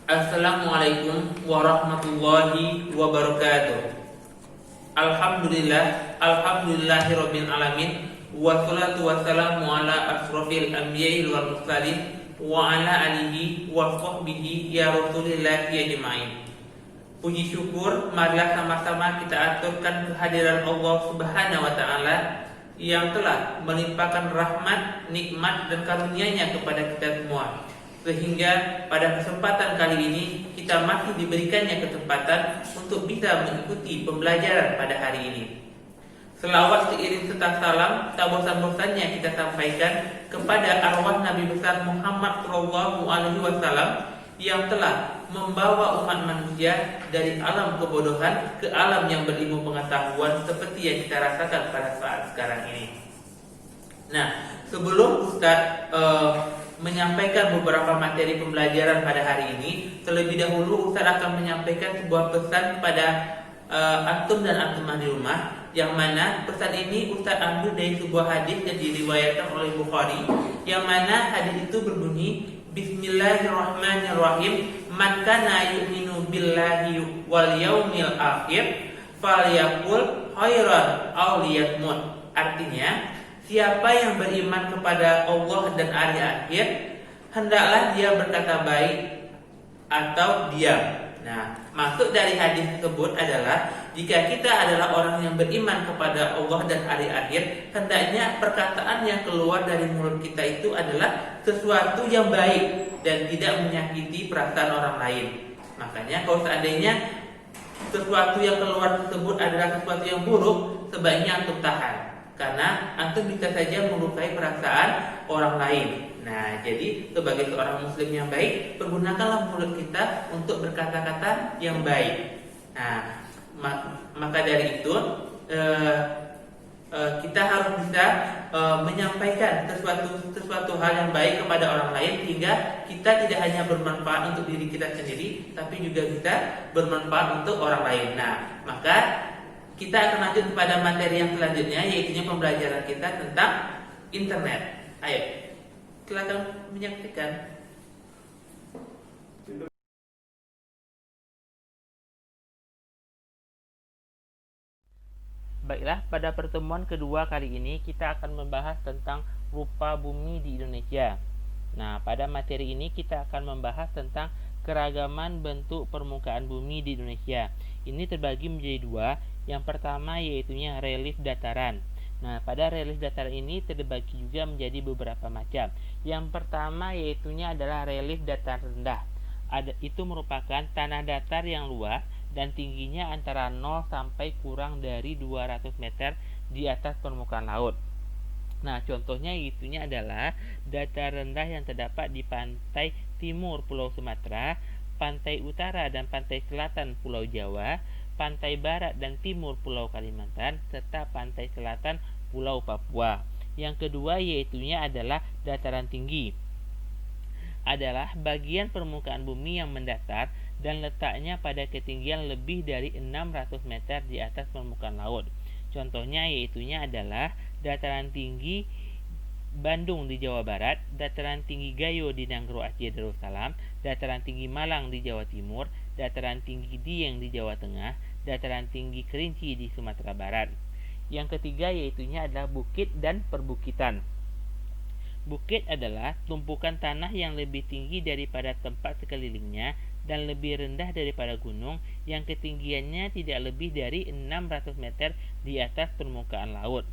Assalamualaikum warahmatullahi wabarakatuh. Alhamdulillahirabbil alamin. Wassalatu wassalamu ala asrofil anbiya'i wal mursalin wa ala alihi wa sahbihi ya Rasulillah ya jema'in. Puji syukur marilah sama-sama kita aturkan kehadiran Allah Subhanahu wa taala yang telah melimpahkan rahmat, nikmat dan karunia-Nya kepada kita semua. Sehingga pada kesempatan kali ini kita masih diberikannya kesempatan untuk bisa mengikuti pembelajaran pada hari ini. Selawat seiring serta salam tak bosan-bosannya kita sampaikan kepada arwah Nabi besar Muhammad SAW yang telah membawa umat manusia dari alam kebodohan ke alam yang berilmu pengetahuan seperti yang kita rasakan pada saat sekarang ini. Nah, sebelum Ustadz menyampaikan beberapa materi pembelajaran pada hari ini, terlebih dahulu Ustadz akan menyampaikan sebuah pesan kepada antum dan antumah di rumah, yang mana pesan ini Ustadz ambil dari sebuah hadis yang diriwayatkan oleh Bukhari, yang mana hadis itu berbunyi Bismillahirrahmanirrahim, man kana yu'minu billahi wal yaumil akhir falyaqul khairan aw liyasmut. Artinya, siapa yang beriman kepada Allah dan hari akhir, hendaklah dia berkata baik atau diam. Nah, maksud dari hadis tersebut adalah jika kita adalah orang yang beriman kepada Allah dan hari akhir, hendaknya perkataan yang keluar dari mulut kita itu adalah sesuatu yang baik dan tidak menyakiti perasaan orang lain. Makanya kalau seandainya sesuatu yang keluar tersebut adalah sesuatu yang buruk, sebaiknya antum tahan, karena antum bisa saja melukai perasaan orang lain. Nah, jadi sebagai seorang muslim yang baik, pergunakanlah mulut kita untuk berkata-kata yang baik. Nah, maka dari itu kita harus bisa menyampaikan sesuatu hal yang baik kepada orang lain, sehingga kita tidak hanya bermanfaat untuk diri kita sendiri, tapi juga kita bermanfaat untuk orang lain. Nah, maka kita akan lanjut kepada materi yang selanjutnya, yaitu pembelajaran kita tentang internet. Ayo, silakan menyaksikan. Baiklah, pada pertemuan kedua kali ini kita akan membahas tentang rupa bumi di Indonesia. Nah, pada materi ini kita akan membahas tentang keragaman bentuk permukaan bumi di Indonesia. Ini terbagi menjadi dua. Yang pertama yaitunya relief dataran. Nah, pada relief dataran ini terbagi juga menjadi beberapa macam. Yang pertama yaitunya adalah relief dataran rendah. Itu merupakan tanah datar yang luas dan tingginya antara 0 sampai kurang dari 200 meter di atas permukaan laut. Nah, contohnya itunya adalah datar rendah yang terdapat di pantai timur Pulau Sumatera, pantai utara dan pantai selatan Pulau Jawa, pantai barat dan timur Pulau Kalimantan, serta pantai selatan Pulau Papua. Yang kedua yaitunya adalah dataran tinggi. Adalah bagian permukaan bumi yang mendatar dan letaknya pada ketinggian lebih dari 600 meter di atas permukaan laut. Contohnya yaitunya adalah dataran tinggi Bandung di Jawa Barat, dataran tinggi Gayo di Nanggro Aceh Darussalam, dataran tinggi Malang di Jawa Timur, dataran tinggi Dieng di Jawa Tengah, dataran tinggi Kerinci di Sumatera Barat. Yang ketiga yaitunya adalah bukit dan perbukitan. Bukit adalah tumpukan tanah yang lebih tinggi daripada tempat sekelilingnya dan lebih rendah daripada gunung yang ketinggiannya tidak lebih dari 600 meter di atas permukaan laut.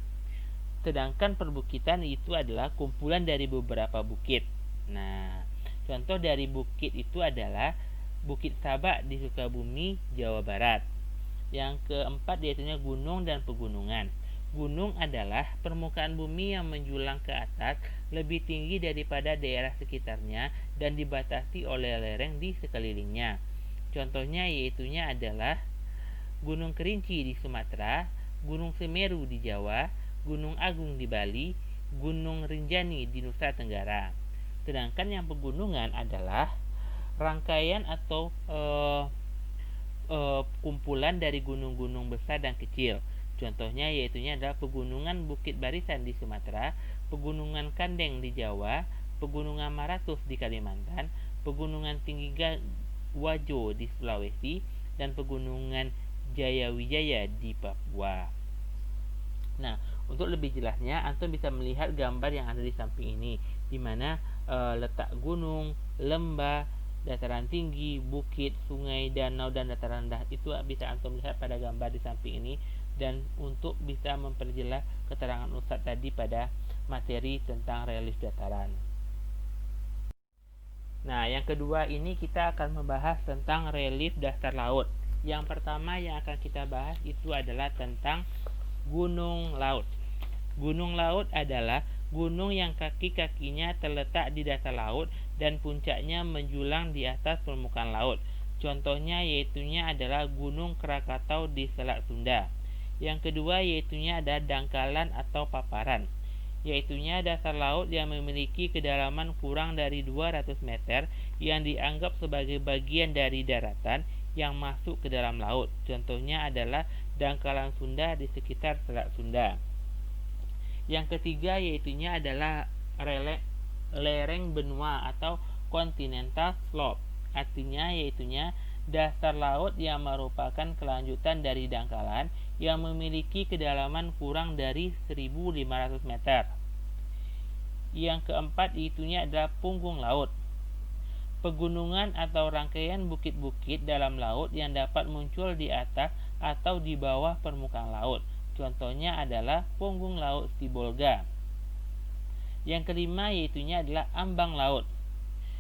Sedangkan perbukitan itu adalah kumpulan dari beberapa bukit. Nah, contoh dari bukit itu adalah Bukit Sabak di Sukabumi, Jawa Barat. Yang keempat yaitunya gunung dan pegunungan. Gunung adalah permukaan bumi yang menjulang ke atas lebih tinggi daripada daerah sekitarnya dan dibatasi oleh lereng di sekelilingnya. Contohnya yaitunya adalah Gunung Kerinci di Sumatera, Gunung Semeru di Jawa, Gunung Agung di Bali, Gunung Rinjani di Nusa Tenggara. Sedangkan yang pegunungan adalah rangkaian atau kumpulan dari gunung-gunung besar dan kecil. Contohnya yaitunya adalah Pegunungan Bukit Barisan di Sumatera, Pegunungan Kandeng di Jawa, Pegunungan Maratus di Kalimantan, Pegunungan Tinggi Wajo di Sulawesi dan pegunungan Jayawijaya di Papua. Nah, untuk lebih jelasnya antum bisa melihat gambar yang ada di samping ini, di mana letak gunung, lembah, dataran tinggi, bukit, sungai, danau, dan dataran rendah itu bisa antum lihat pada gambar di samping ini, dan untuk bisa memperjelas keterangan Ustadz tadi pada materi tentang relief dataran. Nah, yang kedua ini kita akan membahas tentang relief dasar laut. Yang pertama yang akan kita bahas itu adalah tentang gunung laut. Gunung laut adalah gunung yang kaki-kakinya terletak di dasar laut dan puncaknya menjulang di atas permukaan laut. Contohnya yaitunya adalah Gunung Krakatau di Selat Sunda. Yang kedua yaitunya ada dangkalan atau paparan, yaitunya dasar laut yang memiliki kedalaman kurang dari 200 meter yang dianggap sebagai bagian dari daratan yang masuk ke dalam laut. Contohnya adalah dangkalan Sunda di sekitar Selat Sunda. Yang ketiga yaitunya adalah lereng benua atau continental slope. Artinya yaitunya dasar laut yang merupakan kelanjutan dari dangkalan yang memiliki kedalaman kurang dari 1.500 meter. Yang keempat yaitunya adalah punggung laut. Pegunungan atau rangkaian bukit-bukit dalam laut yang dapat muncul di atas atau di bawah permukaan laut. Contohnya adalah punggung laut Sibolga. Yang kelima yaitunya adalah ambang laut,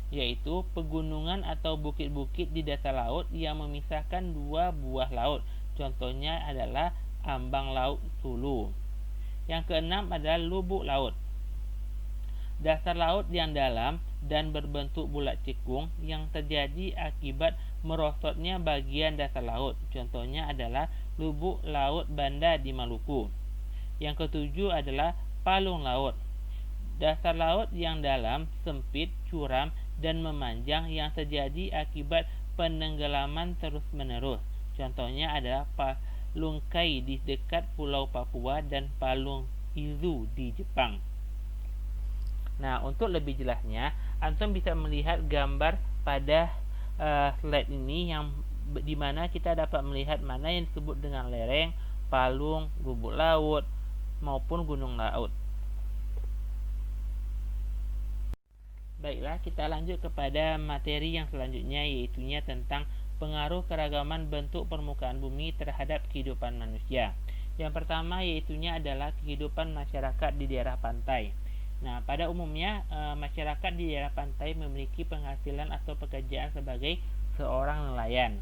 yaitu pegunungan atau bukit-bukit di dasar laut yang memisahkan dua buah laut. Contohnya adalah ambang laut Sulu. Yang keenam adalah lubuk laut. Dasar laut yang dalam dan berbentuk bulat cekung yang terjadi akibat merosotnya bagian dasar laut. Contohnya adalah lubuk laut Banda di Maluku. Yang ketujuh adalah palung laut. Dasar laut yang dalam, sempit, curam, dan memanjang yang terjadi akibat penenggelaman terus-menerus. Contohnya adalah Palung Kai di dekat Pulau Papua dan Palung Izu di Jepang. Nah, untuk lebih jelasnya, antum bisa melihat gambar pada slide ini yang dimana kita dapat melihat mana yang disebut dengan lereng, palung, lubuk laut, maupun gunung laut. Baiklah, kita lanjut kepada materi yang selanjutnya, yaitunya tentang pengaruh keragaman bentuk permukaan bumi terhadap kehidupan manusia. Yang pertama yaitunya adalah kehidupan masyarakat di daerah pantai. Nah, pada umumnya masyarakat di daerah pantai memiliki penghasilan atau pekerjaan sebagai seorang nelayan.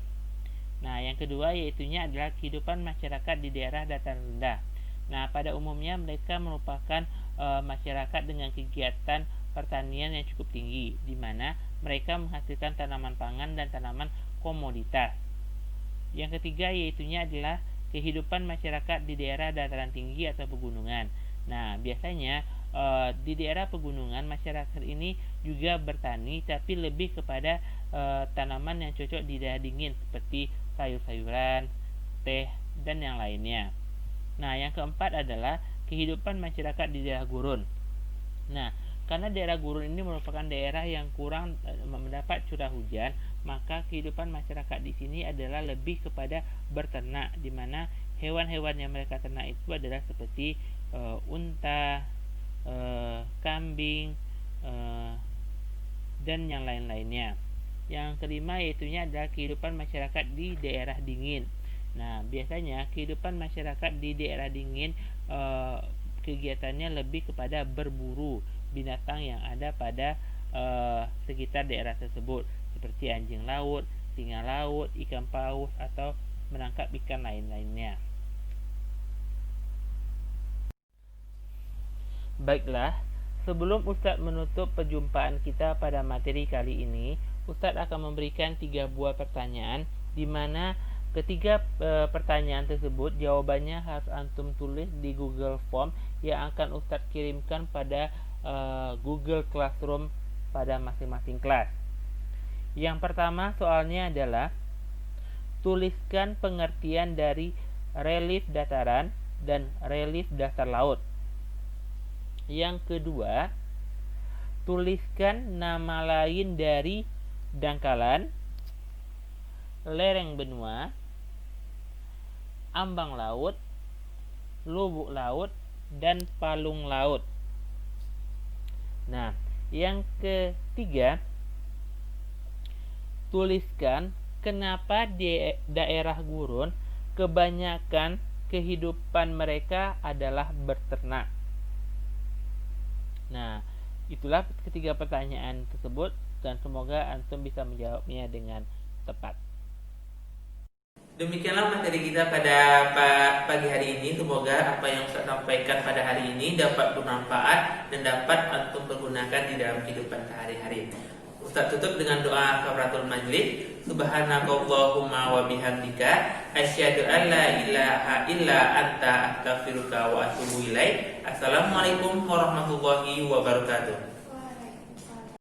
Nah, yang kedua yaitunya adalah kehidupan masyarakat di daerah dataran rendah. Nah, pada umumnya mereka merupakan masyarakat dengan kegiatan pertanian yang cukup tinggi, di mana mereka menghasilkan tanaman pangan dan tanaman komoditas. Yang ketiga yaitunya adalah kehidupan masyarakat di daerah dataran tinggi atau pegunungan. Nah, biasanya di daerah pegunungan masyarakat ini juga bertani, tapi lebih kepada tanaman yang cocok di daerah dingin seperti sayur-sayuran, teh, dan yang lainnya. Nah, yang keempat adalah kehidupan masyarakat di daerah gurun. Nah, karena daerah gurun ini merupakan daerah yang kurang mendapat curah hujan, maka kehidupan masyarakat di sini adalah lebih kepada berternak, di mana hewan-hewan yang mereka ternak itu adalah seperti unta, kambing, dan yang lain-lainnya. Yang kelima yaitunya adalah kehidupan masyarakat di daerah dingin. Nah, biasanya kehidupan masyarakat di daerah dingin kegiatannya lebih kepada berburu binatang yang ada pada sekitar daerah tersebut, seperti anjing laut, singa laut, ikan paus, atau menangkap ikan lain-lainnya. Baiklah, sebelum Ustadz menutup perjumpaan kita pada materi kali ini, Ustadz akan memberikan 3 buah pertanyaan, di mana ketiga pertanyaan tersebut jawabannya harus antum tulis di Google Form yang akan Ustadz kirimkan pada Google Classroom pada masing-masing kelas. Yang pertama soalnya adalah tuliskan pengertian dari relief dataran dan relief dasar laut. Yang kedua, tuliskan nama lain dari dangkalan. lereng benua, ambang laut, lubuk laut, dan palung laut. Nah, yang ketiga, tuliskan kenapa di daerah gurun kebanyakan kehidupan mereka adalah berternak. Nah, itulah ketiga pertanyaan tersebut dan semoga antum bisa menjawabnya dengan tepat. Demikianlah materi kita pada pagi hari ini. Semoga apa yang saya sampaikan pada hari ini dapat bermanfaat dan dapat antum pergunakan di dalam kehidupan sehari-hari. Ustaz tutup dengan doa kafaratul majlis. Subhanakallahumma wa bihamdika asyhadu an la ilaha illa anta astaghfiruka wa atubu ilaik. Assalamualaikum warahmatullahi wabarakatuh.